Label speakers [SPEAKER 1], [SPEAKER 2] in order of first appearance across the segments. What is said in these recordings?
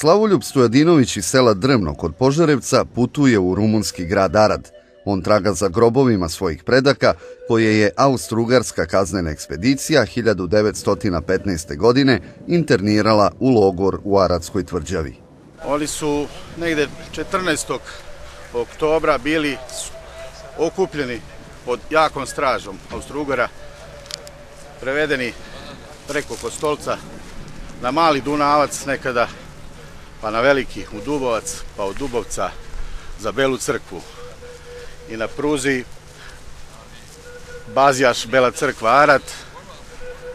[SPEAKER 1] Slavoljub Stojadinović iz sela Drmno kod Požarevca putuje u rumunski grad Arad. On traga za grobovima svojih predaka, koje je Austro-Ugarska kaznena ekspedicija 1915. godine internirala u logor u Aradskoj tvrđavi.
[SPEAKER 2] Oni su negde 14. oktobra bili okupljeni pod jakom stražom Austro-Ugara, prevedeni preko Kostolca na Mali Dunavac nekada, pa na Veliki u Dubovac, pa od Dubovca za Belu crkvu. I na pruzi Bazijaš Bela crkva Arad,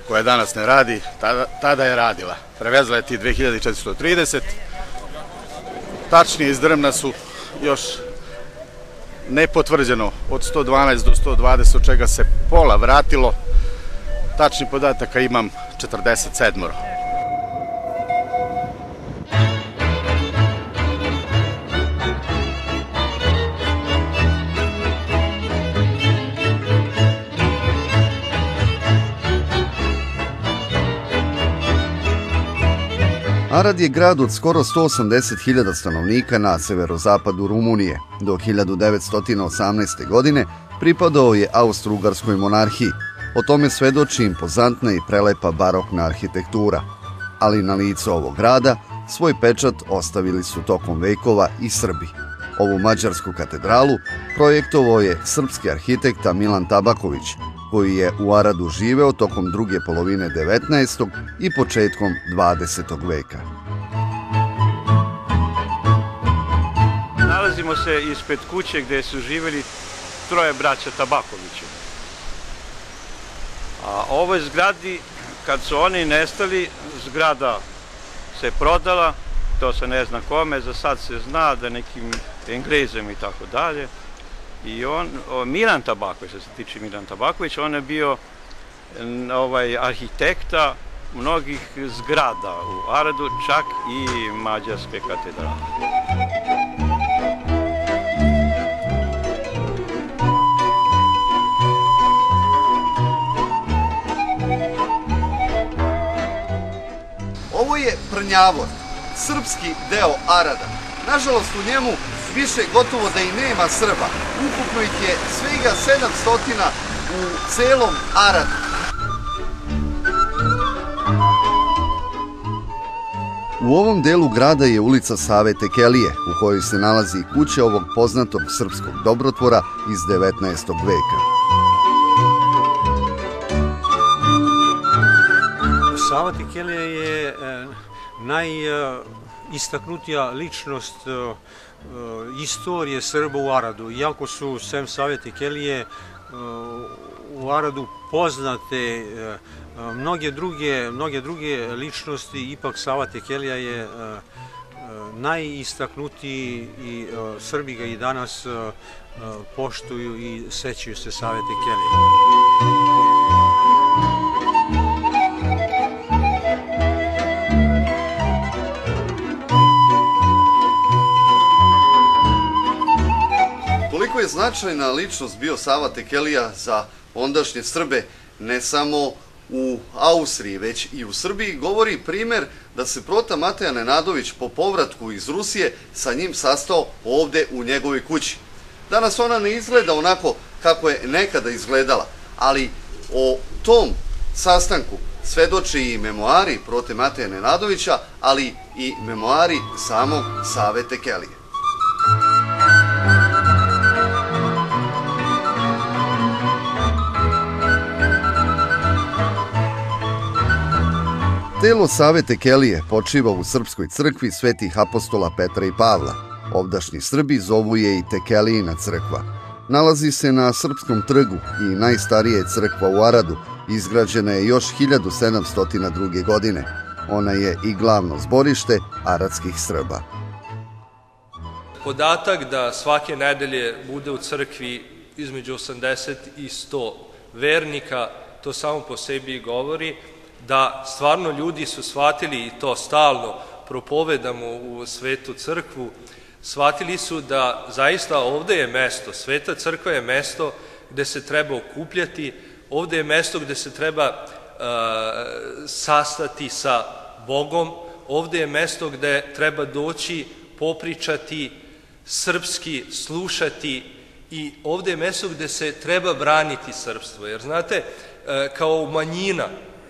[SPEAKER 2] koja danas ne radi, tada je radila. Prevezla je ti 2430. Tačnije iz Drmna su još nepotvrđeno od 112 do 120, od čega se pola vratilo. Tačni podataka imam 47.
[SPEAKER 1] Arad je grad od skoro 180.000 stanovnika na severozapadu Rumunije. Do 1918. godine pripadao je Austro-Ugarskoj monarhiji. O tome svedoči impozantna i prelepa barokna arhitektura. Ali na licu ovog grada svoj pečat ostavili su tokom vekova i Srbi. Ovu mađarsku katedralu projektovao je srpski arhitekta Milan Tabaković, koji je u Aradu živeo tokom druge polovine 19. i početkom 20. veka.
[SPEAKER 3] Nalazimo se ispred kuće gde su živjeli troje braća Tabakovića. A ovoj zgradi, kad su oni nestali, zgrada se prodala, to se ne zna kome, za sad se zna da nekim Englezom i tako dalje. I Milan Tabaković, što se tiče Milan Tabaković, on je bio arhitekta mnogih zgrada u Aradu, čak i mađarske katedrale.
[SPEAKER 1] Ovo je Prnjavor, srpski deo Arada. Nažalost, u njemu više gotovo da i nema Srba. Ukupno ih je svega 700 u celom Aradu. U ovom delu grada je ulica Save Tekelije, u kojoj se nalazi kuća ovog poznatog srpskog dobrotvora iz 19. veka.
[SPEAKER 4] Sava Tekelija je najistaknutija ličnost istorije Srba u Aradu. Iako su sem Save Tekelije u Aradu poznate mnoge druge ličnosti, ipak Sava Tekelija je najistaknutiji i Srbi ga i danas poštuju i sećaju se Save Tekelije.
[SPEAKER 1] Koliko je značajna ličnost bio Sava Tekelija za ondašnje Srbe, ne samo u Austriji, već i u Srbiji, govori primer da se Prota Mateja Nenadović po povratku iz Rusije sa njim sastao ovde u njegovoj kući. Danas ona ne izgleda onako kako je nekada izgledala, ali o tom sastanku svedoči i memoari Prote Mateja Nenadovića, ali i memoari samog Save Tekelije. Telo Save Tekelije počiva u Srpskoj crkvi svetih apostola Petra i Pavla. Ovdašnji Srbi zovu je i Tekelijina crkva. Nalazi se na Srpskom trgu i najstarija je crkva u Aradu. Izgrađena je još 1702. godine. Ona je i glavno zborište aradskih Srba.
[SPEAKER 5] Podatak da svake nedelje bude u crkvi između 80 i 100 vernika, to samo po sebi govori da stvarno ljudi su shvatili, i to stalno propovedamo u Svetu crkvu, shvatili su da zaista ovde je mesto, Sveta crkva je mesto gde se treba okupljati, ovde je mesto gde se treba sastati sa Bogom, ovde je mesto gde treba doći, popričati, srpski, slušati i ovde je mesto gde se treba braniti srpstvo. Jer znate, kao manjina,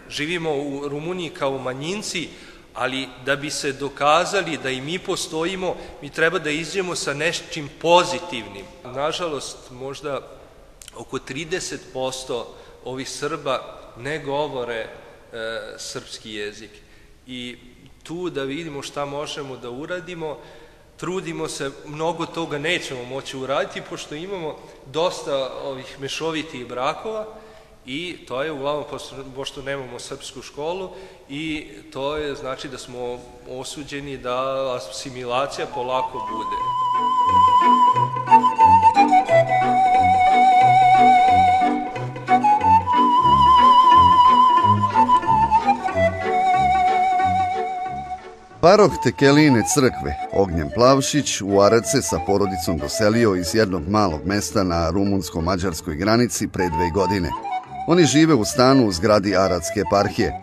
[SPEAKER 5] živimo u Rumuniji kao manjinci, ali da bi se dokazali da i mi postojimo, mi treba da iđemo sa nečim pozitivnim. Nažalost, možda oko 30% ovih Srba ne govore srpski jezik. I tu da vidimo šta možemo da uradimo, trudimo se, mnogo toga nećemo moći uraditi, pošto imamo dosta ovih mešovitih brakova i to je uglavnom, pošto nemamo srpsku školu, i to je znači da smo osuđeni da asimilacija polako bude.
[SPEAKER 1] Parok Tekelijine crkve, Ognjen Plavšić, u Arac se sa porodicom doselio iz jednog malog mesta na rumunsko-mađarskoj granici pre 2 godine. Oni žive u stanu u zgradi Aradske eparhije.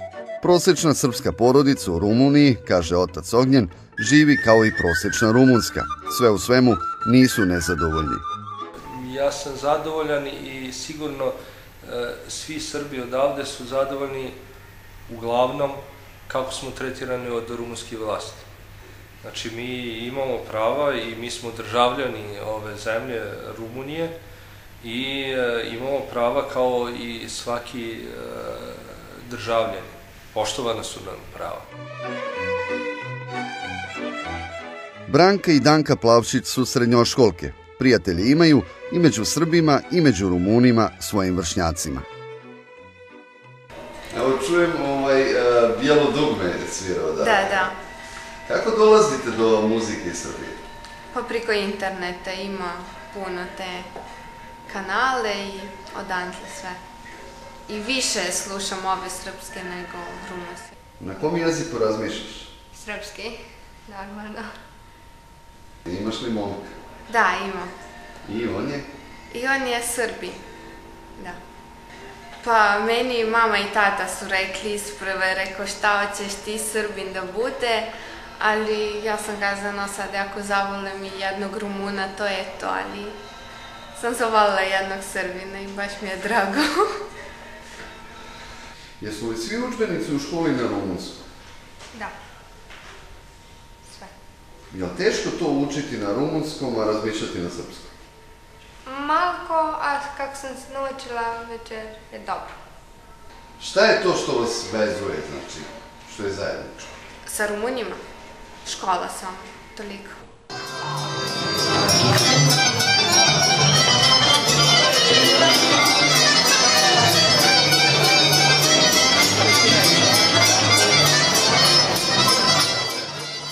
[SPEAKER 1] Prosečna srpska porodica u Rumuniji, kaže otac Ognjen, živi kao i prosečna rumunska. Sve u svemu nisu nezadovoljni.
[SPEAKER 5] Ja sam zadovoljan i sigurno svi Srbi odavde su zadovoljni uglavnom kako smo tretirani od rumunskih vlasti. Znači, mi imamo prava i mi smo državljani ove zemlje Rumunije i imamo prava kao i svaki državljani. Poštovana su nam prava.
[SPEAKER 1] Branka i Danka Plavšić su srednjoškolke. Prijatelji imaju i među Srbima i među Rumunima, svojim vršnjacima. Evo čujem Bijelo dugme svirao.
[SPEAKER 6] Da.
[SPEAKER 1] Kako dolazite do muzike iz Srbije?
[SPEAKER 6] Pa preko interneta ima puno te kanale i odantle sve. I više slušam ove srpske nego rumunske.
[SPEAKER 1] Na kom jeziku razmišljaš?
[SPEAKER 6] Srpski, normalno.
[SPEAKER 1] Imaš li momka?
[SPEAKER 6] Da, imam.
[SPEAKER 1] I on je?
[SPEAKER 6] I on je Srbi, da. Pa meni mama i tata su rekli isprve, rekao šta hoćeš ti Srbin da bude, ali ja sam kazano sad ako zavolim i jednog Rumuna, to je to, ali sam zavolila jednog Srbina i baš mi je drago.
[SPEAKER 1] Jesu li svi udžbenici u školi na rumunskom?
[SPEAKER 6] Da. Sve.
[SPEAKER 1] Je li teško to učiti na rumunskom, a razmišljati na srpskom?
[SPEAKER 6] Malko, a kako sam se naučila večer je dobro.
[SPEAKER 1] Šta je to što vas vezuje, znači, što je zajedničko?
[SPEAKER 6] Sa Rumunima? Škola samo, toliko.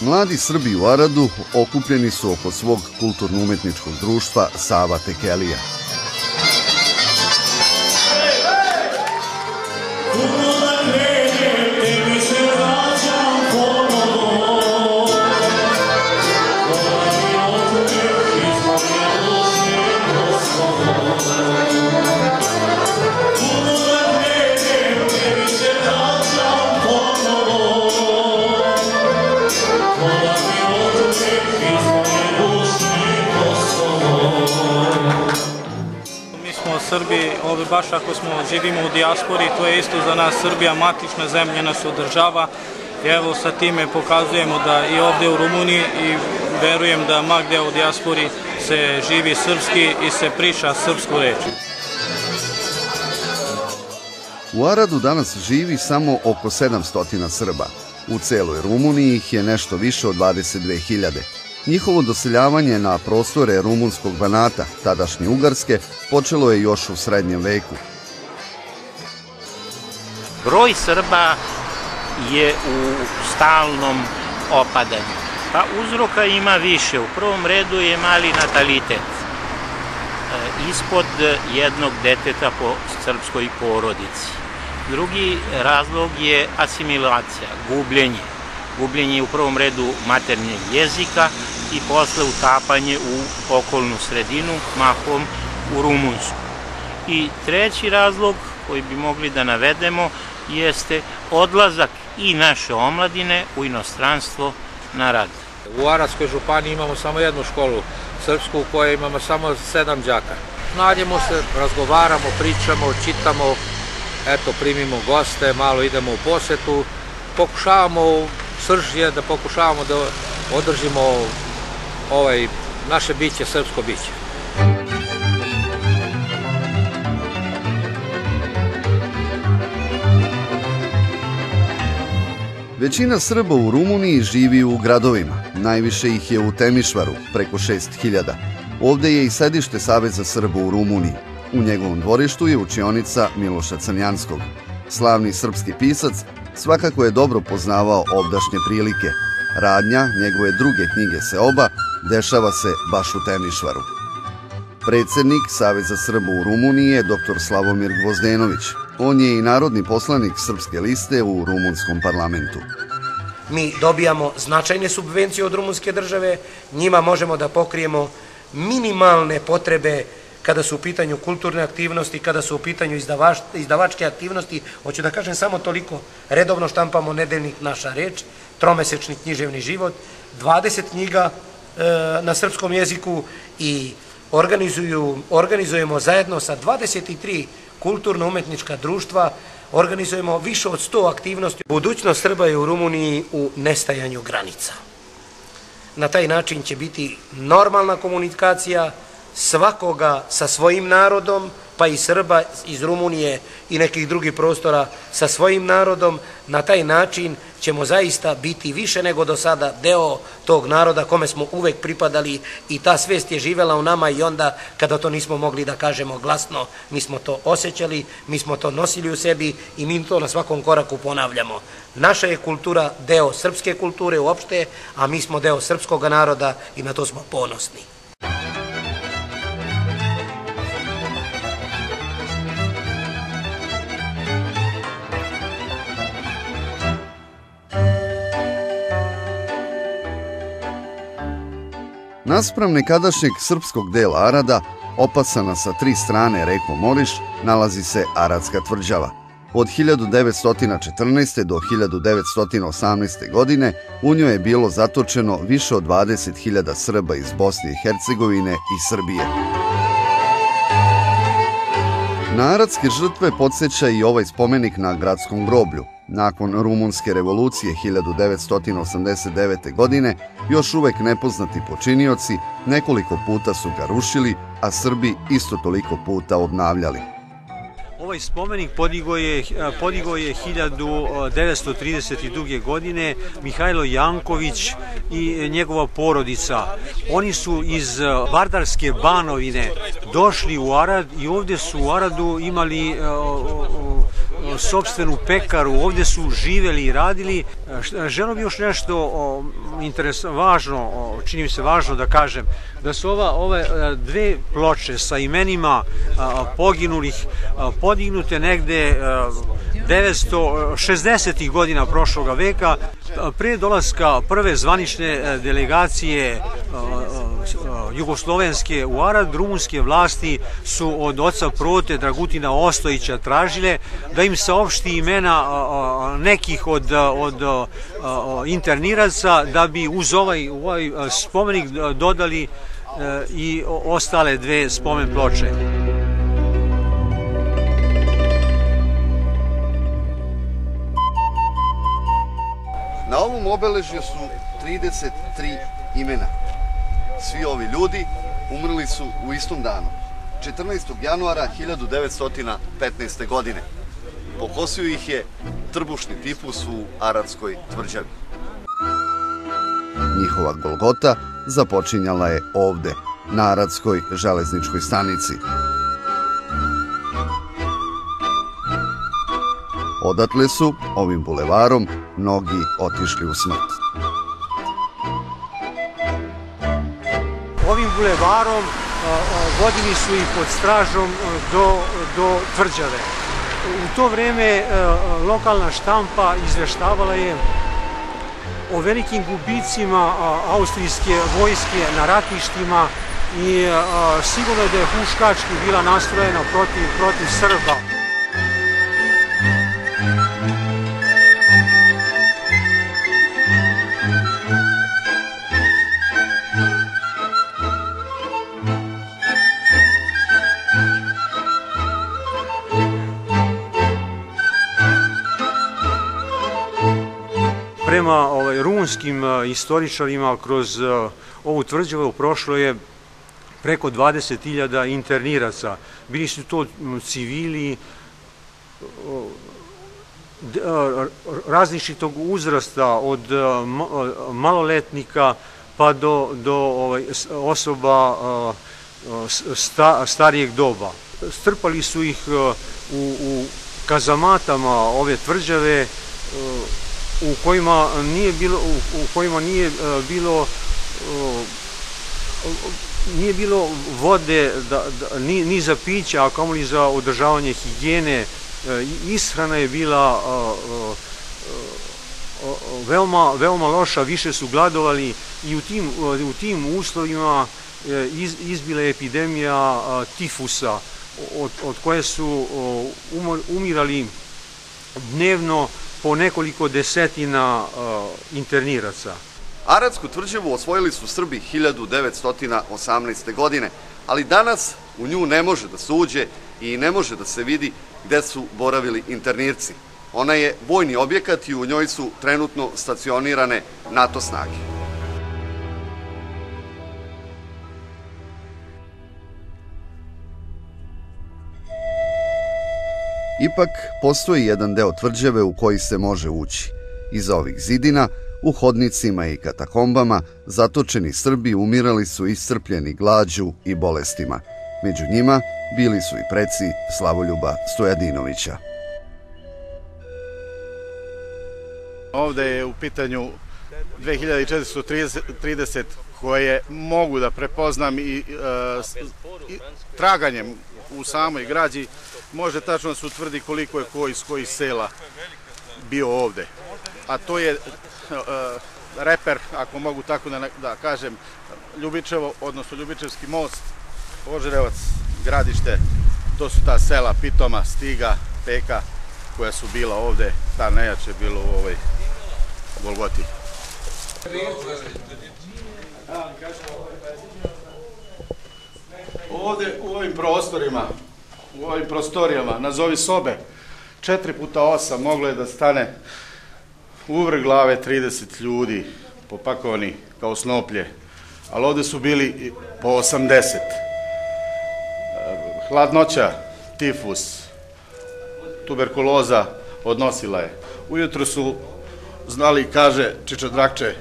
[SPEAKER 1] Mladi Srbi u Aradu okupljeni su oko svog kulturno-umetničkog društva Sava Tekelija.
[SPEAKER 7] Srbi, baš ako živimo u dijaspori, to je isto za nas Srbija, matična zemlja nas održava. I evo sa time pokazujemo da i ovde u Rumuniji i verujem da ma gde u dijaspori se živi srpski i se priča srpsku reč.
[SPEAKER 1] U Aradu danas živi samo oko 700 Srba. U celoj Rumuniji ih je nešto više od 22.000. Njihovo doseljavanje na prostore rumunskog Banata, tadašnje Ugarske, počelo je još u srednjem veku.
[SPEAKER 8] Broj Srba je u stalnom opadanju. Pa uzroka ima više. U prvom redu je mali natalitet. Ispod jednog deteta po srpskoj porodici. Drugi razlog je asimilacija, gubljenje. Gubljenje u prvom redu maternjeg jezika i posle utapanje u okolnu sredinu, mahom u Rumunsku. I treći razlog koji bi mogli da navedemo jeste odlazak i naše omladine u inostranstvo na rad.
[SPEAKER 9] U Aradskoj županiji imamo samo jednu školu srpsku u kojoj imamo samo 7 đaka. Nađemo se, razgovaramo, pričamo, čitamo, eto, primimo goste, malo idemo u posetu, pokušavamo, srž je da pokušavamo da održimo naše biće, srpsko biće.
[SPEAKER 1] Većina Srba u Rumuniji živi u gradovima. Najviše ih je u Temišvaru, preko 6.000. Ovde je i sedište Saveza Srba u Rumuniji. U njegovom dvorištu je učionica Miloša Crnjanskog. Slavni srpski pisac svakako je dobro poznavao ovdašnje prilike. Radnja njegove druge knjige Seoba dešava se baš u Temišvaru. Predsednik Saveza Srba u Rumuniji je dr. Slavomir Gvozdenović. On je i narodni poslanik Srpske liste u rumunskom parlamentu.
[SPEAKER 10] Mi dobijamo značajne subvencije od rumunske države, njima možemo da pokrijemo minimalne potrebe kada su u pitanju kulturne aktivnosti, kada su u pitanju izdavačke aktivnosti. Hoću da kažem samo toliko, redovno štampamo nedeljnik Naša reč, tromesečni književni život, 20 knjiga na srpskom jeziku i organizujemo zajedno sa 23 kulturno-umetnička društva, organizujemo više od 100 aktivnosti. Budućnost Srba je u Rumuniji u nestajanju granica. Na taj način će biti normalna komunikacija svakoga sa svojim narodom, pa i Srba iz Rumunije i nekih drugih prostora sa svojim narodom. Na taj način ćemo zaista biti više nego do sada deo tog naroda kome smo uvek pripadali i ta svest je živela u nama i onda kada to nismo mogli da kažemo glasno, mi smo to osjećali, mi smo to nosili u sebi i mi to na svakom koraku ponavljamo. Naša je kultura deo srpske kulture uopšte, a mi smo deo srpskog naroda i na to smo ponosni.
[SPEAKER 1] Naspram nekadašnjeg srpskog dela Arada, opasana sa 3 strane rekom Moriš, nalazi se Aradska tvrđava. Od 1914. do 1918. godine u njoj je bilo zatočeno više od 20.000 Srba iz Bosne i Hercegovine i Srbije. Na aradske žrtve podsjeća i ovaj spomenik na gradskom groblju. Nakon Rumunske revolucije 1989. godine, još uvek nepoznati počinioci nekoliko puta su ga rušili, a Srbi isto toliko puta obnavljali.
[SPEAKER 4] Ovaj spomenik podigao je 1932. godine Mihajlo Janković i njegova porodica. Oni su iz Vardarske Banovine došli u Arad i ovde su u Aradu imali sopstvenu pekaru, ovde su živeli i radili. Želim još nešto važno, čini mi se važno da kažem, da su ove 2 ploče sa imenima poginulih podignute negde 960. godina prošloga veka, pre dolaska prve zvanične delegacije jugoslovenske u Arad. Rumunske vlasti su od oca Prote Dragutina Ostojića tražile da im saopšti imena nekih od interniraca, da bi uz ovaj spomenik dodali i ostale 2 spomen ploče.
[SPEAKER 1] Na ovom obeležju su 33 imena. Svi ovi ljudi umrli su u istom danu, 14. januara 1915. godine. Pokosio ih je trbušni tifus u Aradskoj tvrđavi. Njihova golgota započinjala je ovde, na Aradskoj železničkoj stanici. Odatle su, ovim bulevarom, mnogi otišli u smrt.
[SPEAKER 4] Ovim bulevarom vodili su ih pod stražom do tvrđave. U to vreme lokalna štampa izveštavala je o velikim gubicima austrijske vojske na ratištima i sigurno je da je huškački bila nastrojena protiv Srba. Prema rumunskim istoričarima kroz ovu tvrđavu prošlo je preko 20.000 interniraca. Bili su to civili različitog uzrasta, od maloletnika pa do osoba starijeg doba. Strpali su ih u kazamatama ove tvrđave u kojima nije bilo vode ni za piće, a kamoli za održavanje higijene. Ishrana je bila veoma loša, više su gladovali i u tim uslovima izbila je epidemija tifusa, od koje su umirali dnevno po nekoliko desetina interniraca.
[SPEAKER 1] Aratsku tvrđavu osvojili su Srbi 1918. godine, ali danas u nju ne može da se uđe i ne može da se vidi gde su boravili internirci. Ona je vojni objekat i u njoj su trenutno stacionirane NATO snage. Ipak, postoji jedan deo tvrđave u koji se može ući. Iza ovih zidina, u hodnicima i katakombama, zatočeni Srbi umirali su iscrpljeni glađu i bolestima. Među njima bili su i preci Slavoljuba Stojadinovića.
[SPEAKER 2] Ovde je u pitanju 2430 koje mogu da prepoznam i traganjem u samoj građi može tačno da se utvrdi koliko je ko iz kojih sela bio ovde. A to je reper, ako mogu tako da kažem, Ljubičevo, odnosno Ljubičevski most, Požarevac, Gradište, to su ta sela Pitoma, Stiga, Peka, koja su bila ovde, ta najjače je bilo u ovoj Golgoti. Ovde u ovim prostorima, u ovim prostorijama, nazovi sobe, 4x8 moglo je da stane u vrh glave 30 ljudi, popakovani kao snoplje, ali ovde su bili po 80. Hladnoća, tifus, tuberkuloza odnosila je. Ujutro su znali, kaže Čiča Drakče,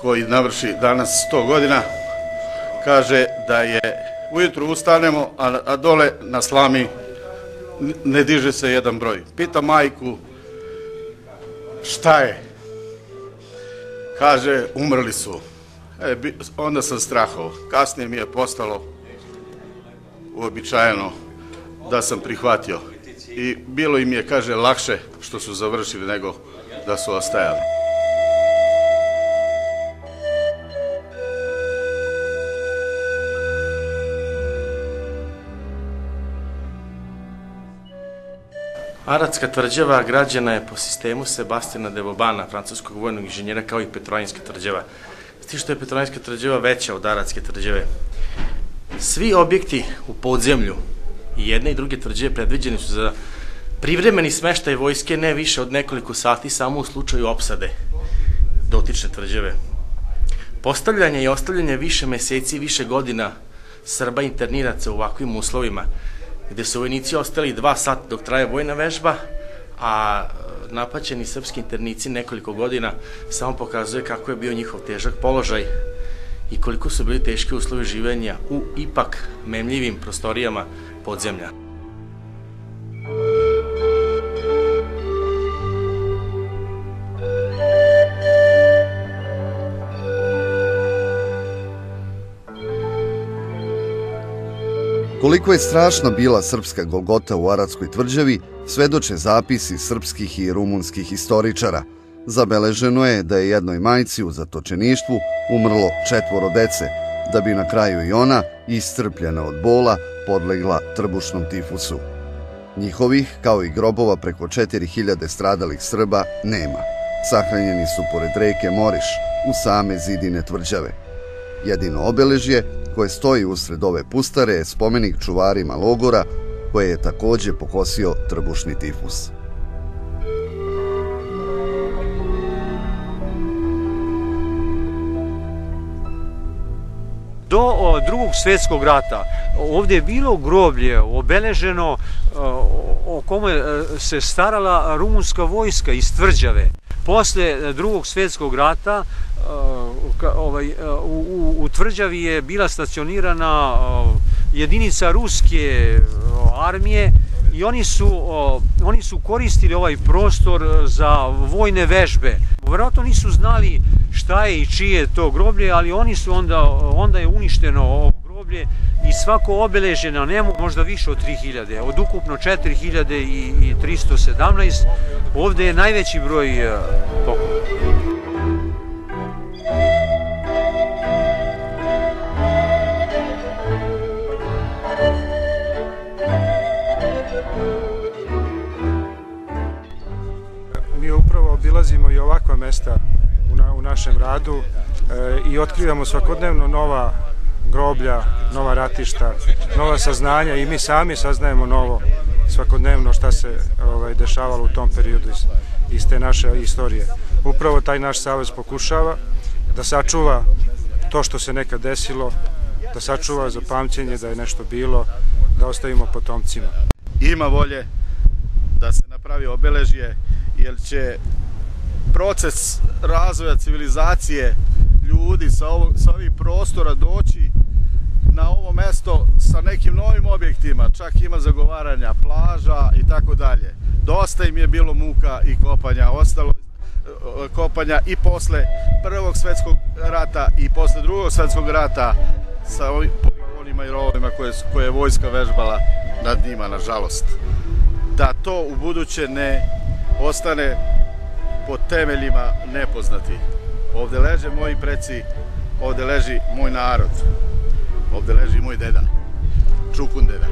[SPEAKER 2] koji navrši danas 100 godina, kaže da je ujutru ustanemo, a dole na slami ne diže se jedan broj. Pita majku, šta je? Kaže, umrli su. Onda sam strahao. Kasnije mi je postalo uobičajeno da sam prihvatio. I bilo im je, kaže, lakše što su završili nego da su ostajali.
[SPEAKER 11] Aratska tvrđava građena je po sistemu Sebastina de Vauban, francuskog vojnog inženjera, kao i Petrovanjska tvrđava. S tim što je Petrovanjska tvrđava veća od Aratske tvrđave. Svi objekti u podzemlju i jedne i druge tvrđave predviđeni su za privremeni smeštaj vojske ne više od nekoliko sati, samo u slučaju opsade dotične tvrđave. Postavljanje i ostavljanje više meseci i više godina Srba interniraca u ovakvim uslovima, gde su vojnici ostali 2 sata dok traje vojna vežba, a napaćeni srpski internici nekoliko godina, samo pokazuje kako je bio njihov težak položaj i koliko su bili teški uslovi življenja u ipak memljivim prostorijama podzemlja.
[SPEAKER 1] Koliko je strašna bila srpska Golgota u Aratskoj tvrđavi, svedoče zapisi srpskih i rumunskih istoričara. Zabeleženo je da je jednoj majci u zatočeništvu umrlo 4 dece, da bi na kraju i ona, iscrpljena od bola, podlegla trbušnom tifusu. Njihovih, kao i grobova preko 4000 stradalih Srba, nema. Sahranjeni su pored reke Moriš, u same zidine tvrđave. Jedino obeležje koje stoji usred ove pustare je spomenik čuvarima logora, koje je takođe pokosio trbušni tifus.
[SPEAKER 4] Do Drugog svjetskog rata ovdje je bilo groblje obeleženo o kome se starala rumunska vojska iz Tvrđave. Posle Drugog svjetskog rata u Tvrđavi je bila stacionirana jedinica ruske armije i oni su koristili ovaj prostor za vojne vežbe. Vjerojatno nisu znali šta je i čije je to groblje, ali onda je uništeno ovo groblje i svako obeležje na njemu možda više od 3000, od ukupno 4317, ovdje je najveći broj pokojnika.
[SPEAKER 12] Mi upravo obilazimo i ovakva mesta u našem radu i otkrivamo svakodnevno nova groblja, nova ratišta, nova saznanja i mi sami saznajemo novo svakodnevno šta se dešavalo u tom periodu iz te naše istorije. Upravo taj naš savez pokušava da sačuva to što se nekad desilo, da sačuva za pamćenje da je nešto bilo, da ostavimo potomcima.
[SPEAKER 2] Ima volje da se napravi obeležje, jer će proces razvoja civilizacije ljudi sa ovih prostora doći na ovo mesto sa nekim novim objektima, čak ima zagovaranja plaža i tako dalje. Dosta im je bilo muka i kopanja i posle Prvog svjetskog rata i posle Drugog svjetskog rata sa ovim poligonima i rovovima koje je vojska vežbala nad njima, nažalost. Da to u buduće ne ostane pod temeljima nepoznati. Ovdje leže moji preci, ovdje leži moj narod, ovdje leži moj deda, Čukun deda.